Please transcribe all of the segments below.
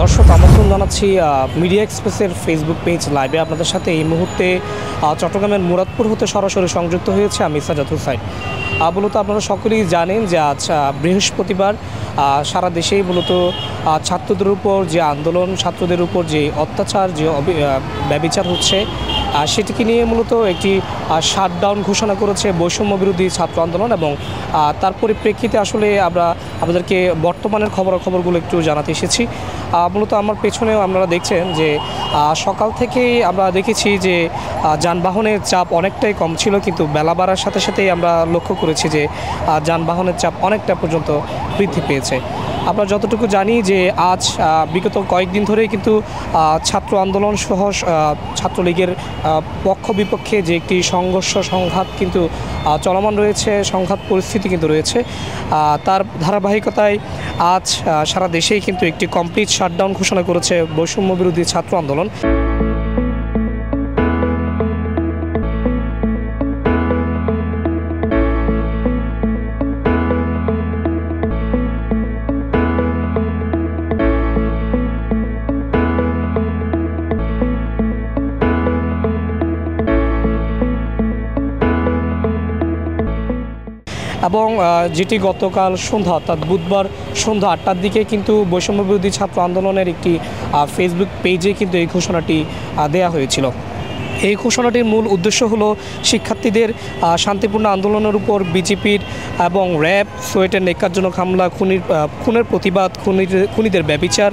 দর্শক আমন্ত্রণ জানাচ্ছি মিডিয়া এক্সপ্রেসের ফেসবুক পেজ লাইভে আপনাদের সাথে। এই মুহূর্তে চট্টগ্রামের মুরাদপুর হতে সরাসরি সংযুক্ত হয়েছে আমি সাজাদ হুসাইন। মূলত আপনারা সকলেই জানেন যে আজ বৃহস্পতিবার সারা দেশেই মূলত ছাত্রদের উপর যে আন্দোলন, ছাত্রদের উপর যে অত্যাচার, যে ব্যভিচার হচ্ছে সেটিকে নিয়ে মূলত একটি শাটডাউন ঘোষণা করেছে বৈষম্য বিরোধী ছাত্র আন্দোলন। এবং তার পরিপ্রেক্ষিতে আসলে আমরা আপনাদেরকে বর্তমানের খবরগুলো একটু জানাতে এসেছি। মূলত আমার পেছনেও আপনারা দেখছেন যে সকাল থেকেই আমরা দেখেছি যে যানবাহনের চাপ অনেকটাই কম ছিল, কিন্তু বেলা বাড়ার সাথে সাথেই আমরা লক্ষ্য করেছি যে যানবাহনের চাপ অনেকটা পর্যন্ত বৃদ্ধি পেয়েছে। আমরা যতটুকু জানি যে আজ বিগত কয়েকদিন ধরেই কিন্তু ছাত্র আন্দোলন সহ ছাত্রলীগের পক্ষ বিপক্ষে যে একটি সংঘাত কিন্তু চলমান রয়েছে, সংঘাত পরিস্থিতি কিন্তু রয়েছে। তার ধারাবাহিকতায় আজ সারা দেশেই কিন্তু একটি কমপ্লিট শাটডাউন ঘোষণা করেছে বৈষম্য বিরোধী ছাত্র আন্দোলন। এবং যেটি গতকাল সন্ধ্যা অর্থাৎ বুধবার সন্ধ্যা 8টার দিকে কিন্তু বৈষম্য বিরোধী ছাত্র আন্দোলনের একটি ফেসবুক পেজে কিন্তু এই ঘোষণাটি দেয়া হয়েছিল। এই ঘোষণাটির মূল উদ্দেশ্য হলো শিক্ষার্থীদের শান্তিপূর্ণ আন্দোলনের উপর বিজেপির এবং র্যাব, সোয়েটের ন্যাক্কারজনক হামলা, খুনের প্রতিবাদ, খুনিদের ব্যভিচার,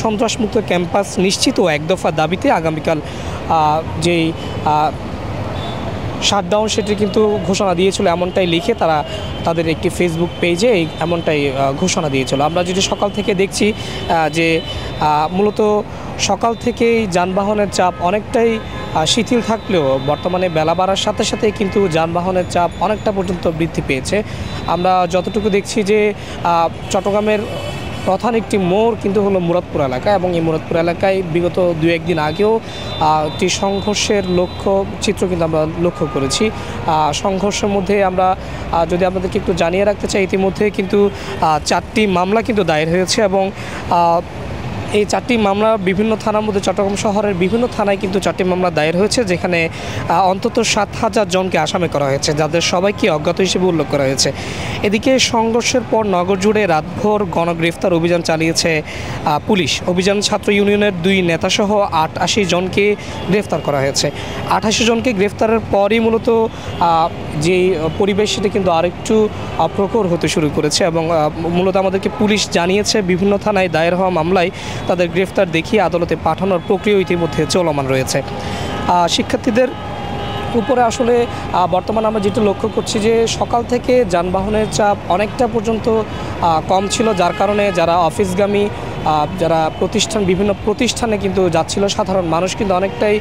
সন্ত্রাসমুক্ত ক্যাম্পাস নিশ্চিত ও এক দফা দাবিতে আগামীকাল যেই শাটডাউন সেটি কিন্তু ঘোষণা দিয়েছিল, এমনটাই লিখে তারা তাদের একটি ফেসবুক পেজে এমনটাই ঘোষণা দিয়েছিল। আমরা যেটি সকাল থেকে দেখছি যে মূলত সকাল থেকেই যানবাহনের চাপ অনেকটাই শিথিল থাকলেও বর্তমানে বেলা বাড়ার সাথে সাথে কিন্তু যানবাহনের চাপ অনেকটা পর্যন্ত বৃদ্ধি পেয়েছে। আমরা যতটুকু দেখছি যে চট্টগ্রামের প্রধান একটি মোড় কিন্তু হলো মুরাদপুর এলাকা, এবং এই মুরাদপুর এলাকায় বিগত 2-1 দিন আগেও একটি সংঘর্ষের চিত্র কিন্তু আমরা লক্ষ্য করেছি। সংঘর্ষের মধ্যে আমরা যদি আপনাদেরকে একটু জানিয়ে রাখতে চাই, ইতিমধ্যে কিন্তু 4টি মামলা কিন্তু দায়ের হয়েছে, এবং এই 4টি মামলা বিভিন্ন থানার মধ্যে চট্টগ্রাম শহরের বিভিন্ন থানায় কিন্তু 4টি মামলা দায়ের হয়েছে, যেখানে অন্তত 7,000 জনকে আসামি করা হয়েছে, যাদের সবাইকে অজ্ঞাত হিসেবে উল্লেখ করা হয়েছে। এদিকে সংঘর্ষের পর নগর জুড়ে রাতভর গণগ্রেফতার অভিযান চালিয়েছে পুলিশ। অভিযান ছাত্র ইউনিয়নের 2 নেতাসহ 88 জনকে গ্রেফতার করা হয়েছে। 88 জনকে গ্রেফতারের পরই মূলত যেই পরিবেশ সেটা কিন্তু আরেকটু প্রখর হতে শুরু করেছে, এবং মূলত আমাদেরকে পুলিশ জানিয়েছে বিভিন্ন থানায় দায়ের হওয়া মামলায় তাদের গ্রেফতার দেখিয়ে আদালতে পাঠানোর প্রক্রিয়া ইতিমধ্যে চলমান রয়েছে। শিক্ষার্থীদের উপরে আসলে বর্তমানে আমরা যেটা লক্ষ্য করছি যে সকাল থেকে যানবাহনের চাপ অনেকটা পর্যন্ত কম ছিল, যার কারণে যারা অফিসগামী, যারা বিভিন্ন প্রতিষ্ঠানে কিন্তু যাচ্ছিল সাধারণ মানুষ কিন্তু অনেকটাই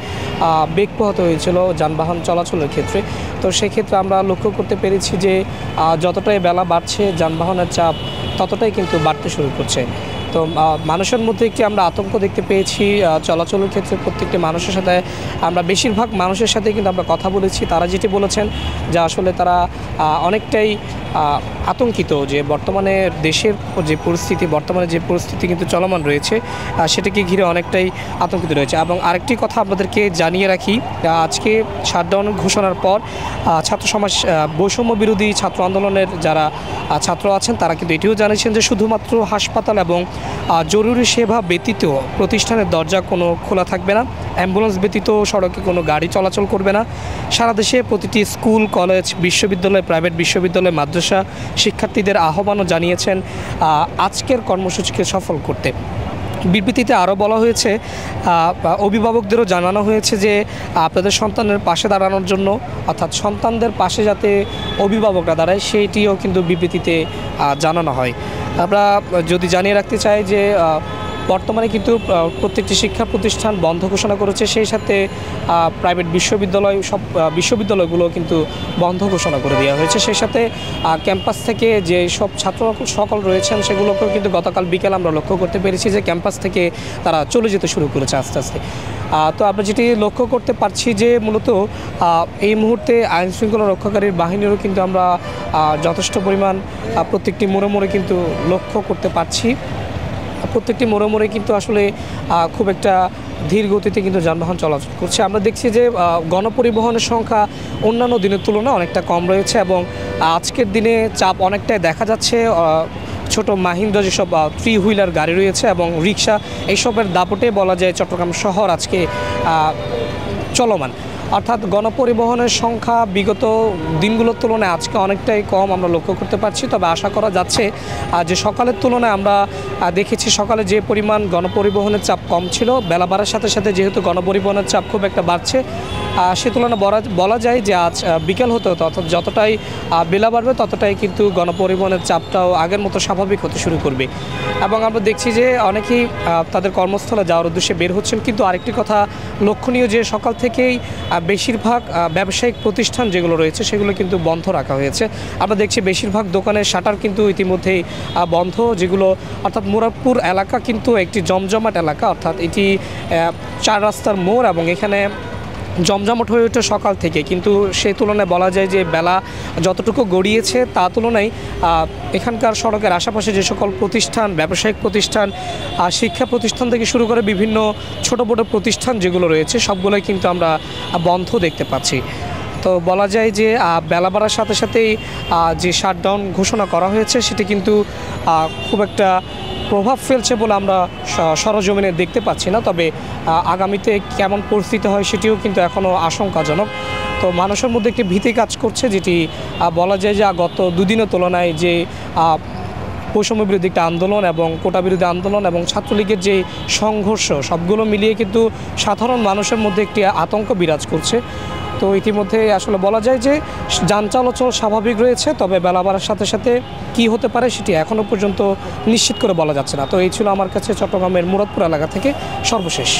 বেগ পোহাতে হয়েছিল যানবাহন চলাচলের ক্ষেত্রে। তো সেক্ষেত্রে আমরা লক্ষ্য করতে পেরেছি যে যতটাই বেলা বাড়ছে যানবাহনের চাপ ততটাই কিন্তু বাড়তে শুরু করছে। তো মানুষের মধ্যে একটি আমরা আতঙ্ক দেখতে পেয়েছি চলাচলের ক্ষেত্রে। প্রত্যেকটি মানুষের সাথে আমরা বেশিরভাগ মানুষের সাথে কিন্তু আমরা কথা বলেছি, তারা যেটি বলেছেন যে আসলে তারা অনেকটাই আতঙ্কিত যে বর্তমানে দেশের যে পরিস্থিতি কিন্তু চলমান রয়েছে সেটাকে ঘিরে অনেকটাই আতঙ্কিত রয়েছে। এবং আরেকটি কথা আপনাদেরকে জানিয়ে রাখি, আজকে শাটডাউন ঘোষণার পর ছাত্র সমাজ বৈষম্য বিরোধী ছাত্র আন্দোলনের যারা ছাত্র আছেন তারা কিন্তু এটিও জানিয়েছেন যে শুধুমাত্র হাসপাতাল এবং জরুরি সেবা ব্যতীত প্রতিষ্ঠানের দরজা কোনো খোলা থাকবে না, অ্যাম্বুলেন্স ব্যতীত সড়কে কোনো গাড়ি চলাচল করবে না। সারা দেশে প্রতিটি স্কুল, কলেজ, বিশ্ববিদ্যালয়, প্রাইভেট বিশ্ববিদ্যালয়, মাদ্রাসা শিক্ষার্থীদের আহ্বানও জানিয়েছেন আজকের কর্মসূচিকে সফল করতে। বিবৃতিতে আরও বলা হয়েছে, অভিভাবকদেরও জানানো হয়েছে যে আপনাদের সন্তানের পাশে দাঁড়ানোর জন্য, অর্থাৎ সন্তানদের পাশে যাতে অভিভাবকরা দাঁড়ায় সেইটিও কিন্তু বিবৃতিতে জানানো হয়। আমরা যদি জানিয়ে রাখতে চাই যে বর্তমানে কিন্তু প্রত্যেকটি শিক্ষা প্রতিষ্ঠান বন্ধ ঘোষণা করেছে, সেই সাথে প্রাইভেট সব বিশ্ববিদ্যালয়গুলো কিন্তু বন্ধ ঘোষণা করে দেওয়া হয়েছে। সেই সাথে ক্যাম্পাস থেকে যে সব ছাত্র সকল রয়েছেন সেগুলোকেও কিন্তু গতকাল বিকেল আমরা লক্ষ্য করতে পেরেছি যে ক্যাম্পাস থেকে তারা চলে যেতে শুরু করেছে আস্তে আস্তে। তো আমরা যেটি লক্ষ্য করতে পারছি যে মূলত এই মুহূর্তে আইনশৃঙ্খলা রক্ষাকারীর বাহিনীরও কিন্তু আমরা যথেষ্ট পরিমাণ প্রত্যেকটি মোড়ে মোড়ে কিন্তু লক্ষ্য করতে পারছি প্রত্যেকটি মোড়ে মোড়ে কিন্তু আসলে খুব একটা ধীর গতিতে কিন্তু যানবাহন চলাচল করছে। আমরা দেখছি যে গণপরিবহনের সংখ্যা অন্যান্য দিনের তুলনায় অনেকটা কম রয়েছে এবং আজকের দিনে চাপ অনেকটাই দেখা যাচ্ছে। ছোট মাহিন্দ্রা যেসব থ্রি হুইলার গাড়ি রয়েছে এবং রিক্সা এইসবের দাপটে বলা যায় চট্টগ্রাম শহর আজকে চলমান। অর্থাৎ গণপরিবহনের সংখ্যা বিগত দিনগুলোর তুলনায় আজকে অনেকটাই কম আমরা লক্ষ্য করতে পারছি। তবে আশা করা যাচ্ছে যে সকালের তুলনায় আমরা দেখেছি সকালে যে পরিমাণ গণপরিবহনের চাপ কম ছিল, বেলা বাড়ার সাথে সাথে যেহেতু গণপরিবহনের চাপ খুব একটা বাড়ছে, সে তুলনায় বলা যায় যে আজ বিকেল হতে হতে অর্থাৎ যতটাই বেলা বাড়বে ততটাই কিন্তু গণপরিবহনের চাপটাও আগের মতো স্বাভাবিক হতে শুরু করবে। এবং আমরা দেখছি যে অনেকেই তাদের কর্মস্থলে যাওয়ার উদ্দেশ্যে বের হচ্ছেন। কিন্তু আরেকটি কথা লক্ষণীয় যে সকাল থেকেই বেশিরভাগ ব্যবসায়িক প্রতিষ্ঠান যেগুলো রয়েছে সেগুলো কিন্তু বন্ধ রাখা হয়েছে। আমরা দেখছি বেশিরভাগ দোকানের শাটার কিন্তু ইতিমধ্যেই বন্ধ, যেগুলো অর্থাৎ মুরাদপুর এলাকা কিন্তু একটি জমজমাট এলাকা। অর্থাৎ এটি 4 রাস্তার মোড় এবং এখানে জমজমাট হয়ে ওঠে সকাল থেকে। কিন্তু সেই তুলনায় বলা যায় যে বেলা যতটুকু গড়িয়েছে তা তুলনায় এখানকার সড়কের আশেপাশে যে সকল প্রতিষ্ঠান, ব্যবসায়িক প্রতিষ্ঠান, শিক্ষা প্রতিষ্ঠান থেকে শুরু করে বিভিন্ন ছোটো বড়ো প্রতিষ্ঠান যেগুলো রয়েছে সবগুলোই কিন্তু আমরা বন্ধ দেখতে পাচ্ছি। তো বলা যায় যে বেলা বাড়ার সাথে সাথেই যে শাটডাউন ঘোষণা করা হয়েছে সেটি কিন্তু খুব একটা প্রভাব ফেলছে বলে আমরা সরজমিনে দেখতে পাচ্ছি না। তবে আগামীতে কেমন পরিস্থিতি হয় সেটিও কিন্তু এখনও আশঙ্কাজনক। তো মানুষের মধ্যে একটি ভীতি কাজ করছে, যেটি বলা যায় যে গত দুদিনের তুলনায় যে বৈষম্য বিরোধী একটা আন্দোলন এবং কোটা বিরোধী আন্দোলন এবং ছাত্রলীগের যে সংঘর্ষ সবগুলো মিলিয়ে কিন্তু সাধারণ মানুষের মধ্যে একটি আতঙ্ক বিরাজ করছে। তো ইতিমধ্যে আসলে বলা যায় যে যান চলাচল স্বাভাবিক রয়েছে, তবে বেলা বাড়ার সাথে সাথে কী হতে পারে সেটি এখনও পর্যন্ত নিশ্চিত করে বলা যাচ্ছে না। তো এই ছিল আমার কাছে চট্টগ্রামের মুরাদপুর এলাকা থেকে সর্বশেষ।